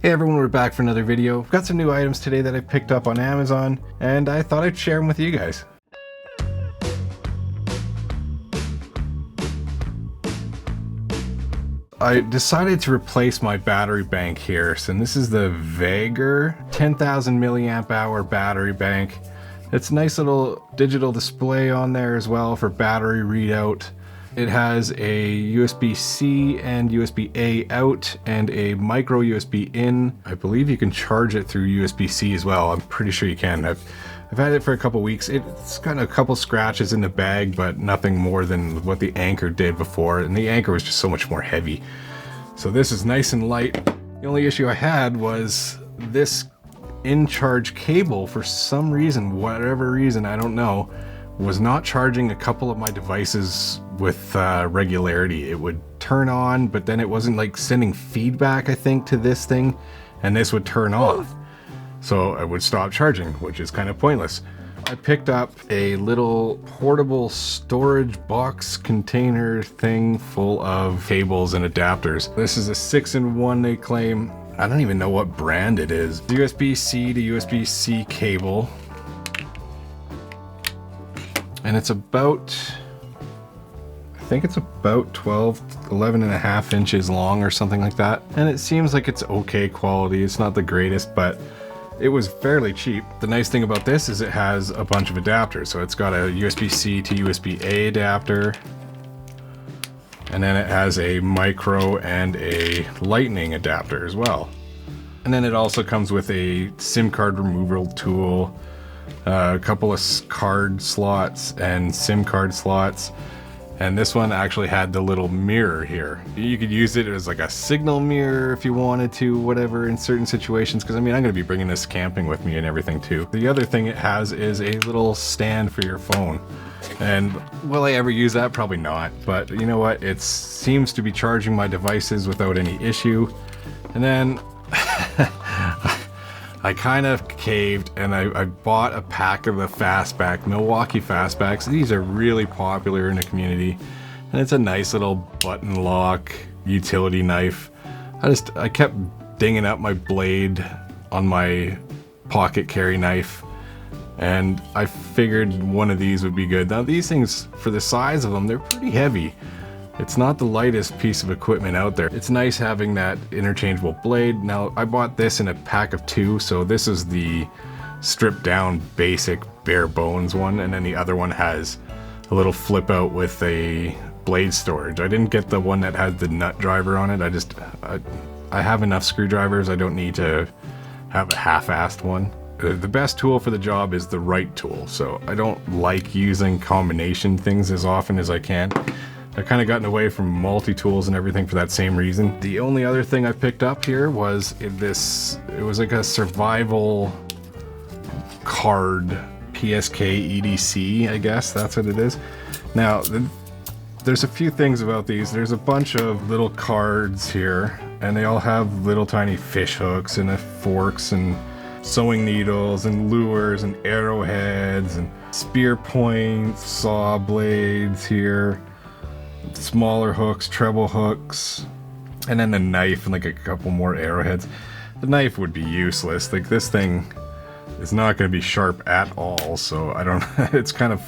Hey everyone, we're back for another video. I've got some new items today that I picked up on Amazon, and I thought I'd share them with you guys. I decided to replace my battery bank here, so this is the Vagor 10,000 milliamp hour battery bank. It's a nice little digital display on there as well for battery readout. It has a USB-C and USB-A out and a micro USB in. I believe you can charge it through USB-C as well. I'm pretty sure you can. I've had it for a couple weeks. It's got a couple scratches in the bag, but nothing more than what the Anchor did before, and the Anchor was just so much more heavy. So this is nice and light. The only issue I had was this in-charge cable, for some reason, whatever reason, I don't know, was not charging a couple of my devices with regularity. It would turn on, but then it wasn't like sending feedback, I think, to this thing, and this would turn off. So I would stop charging, which is kind of pointless. I picked up a little portable storage box container thing full of cables and adapters. This is a 6-in-1, they claim. I don't even know what brand it is. USB-C to USB-C cable. And it's about, I think it's about 11 and a half inches long or something like that. And it seems like it's okay quality. It's not the greatest, but it was fairly cheap. The nice thing about this is it has a bunch of adapters. So it's got a USB-C to USB-A adapter. And then it has a micro and a lightning adapter as well. And then it also comes with a SIM card removal tool, a couple of card slots and SIM card slots, and this one actually had the little mirror here. You could use it as like a signal mirror if you wanted to, whatever, in certain situations, because I mean I'm going to be bringing this camping with me and everything too. The other thing it has is a little stand for your phone, and will I ever use that? Probably not, but you know what, it seems to be charging my devices without any issue. And then I kind of caved and I bought a pack of the Fastback, Milwaukee Fastbacks. These are really popular in the community, and it's a nice little button lock utility knife. I kept dinging up my blade on my pocket carry knife, and I figured one of these would be good. Now these things, for the size of them, they're pretty heavy. It's not the lightest piece of equipment out there. It's nice having that interchangeable blade. Now, I bought this in a pack of 2, so this is the stripped down basic bare bones one, and then the other one has a little flip out with a blade storage. I didn't get the one that has the nut driver on it. I have enough screwdrivers. I don't need to have a half-assed one. The best tool for the job is the right tool, so I don't like using combination things as often as I can. I've kind of gotten away from multi-tools and everything for that same reason. The only other thing I picked up here was it was like a survival card, PSK EDC, I guess that's what it is. Now, there's a few things about these. There's a bunch of little cards here, and they all have little tiny fish hooks and forks and sewing needles and lures and arrowheads and spear points, saw blades here. Smaller hooks, treble hooks, and then the knife and like a couple more arrowheads. The knife would be useless. Like this thing is not going to be sharp at all, so I don't it's kind of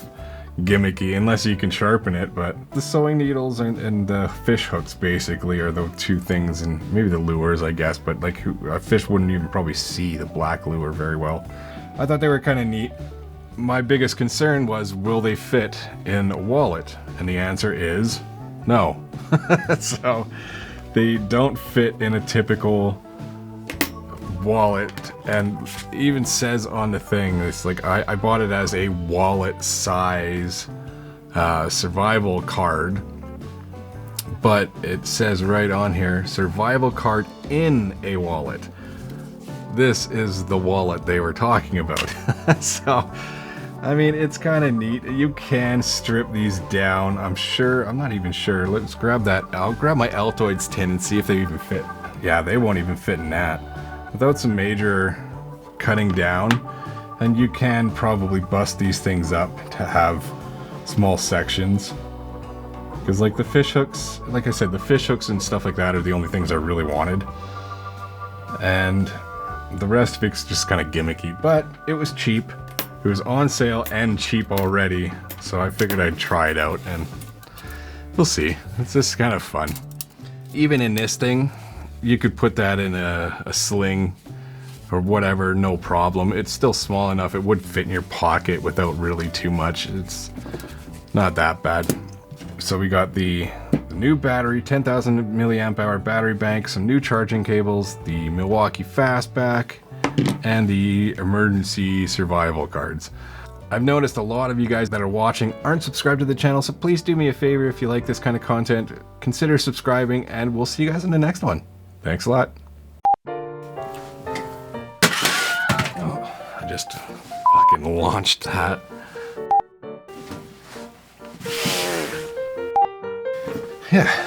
gimmicky unless you can sharpen it. But the sewing needles and the fish hooks basically are the two things, and maybe the lures, I guess, but like a fish wouldn't even probably see the black lure very well. I thought they were kind of neat. My biggest concern was, will they fit in a wallet? And the answer is no. So they don't fit in a typical wallet, and even says on the thing, it's like I bought it as a wallet size survival card, but it says right on here, survival card in a wallet. This is the wallet they were talking about. So I mean, it's kind of neat. You can strip these down. I'm not even sure. Let's grab that. I'll grab my Altoids tin and see if they even fit. Yeah, they won't even fit in that. Without some major cutting down, and you can probably bust these things up to have small sections. Because like the fish hooks, like I said, the fish hooks and stuff like that are the only things I really wanted. And the rest of it's just kind of gimmicky, but it was cheap. It was on sale and cheap already, so I figured I'd try it out, and we'll see. It's just kind of fun. Even in this thing, you could put that in a sling or whatever, no problem. It's still small enough it would fit in your pocket without really too much. It's not that bad. So we got the new battery, 10,000 milliamp hour battery bank, some new charging cables, the Milwaukee Fastback, and the emergency survival cards. I've noticed a lot of you guys that are watching aren't subscribed to the channel, so please do me a favor if you like this kind of content, consider subscribing, and we'll see you guys in the next one. Thanks a lot. Oh, I just fucking launched that. Yeah.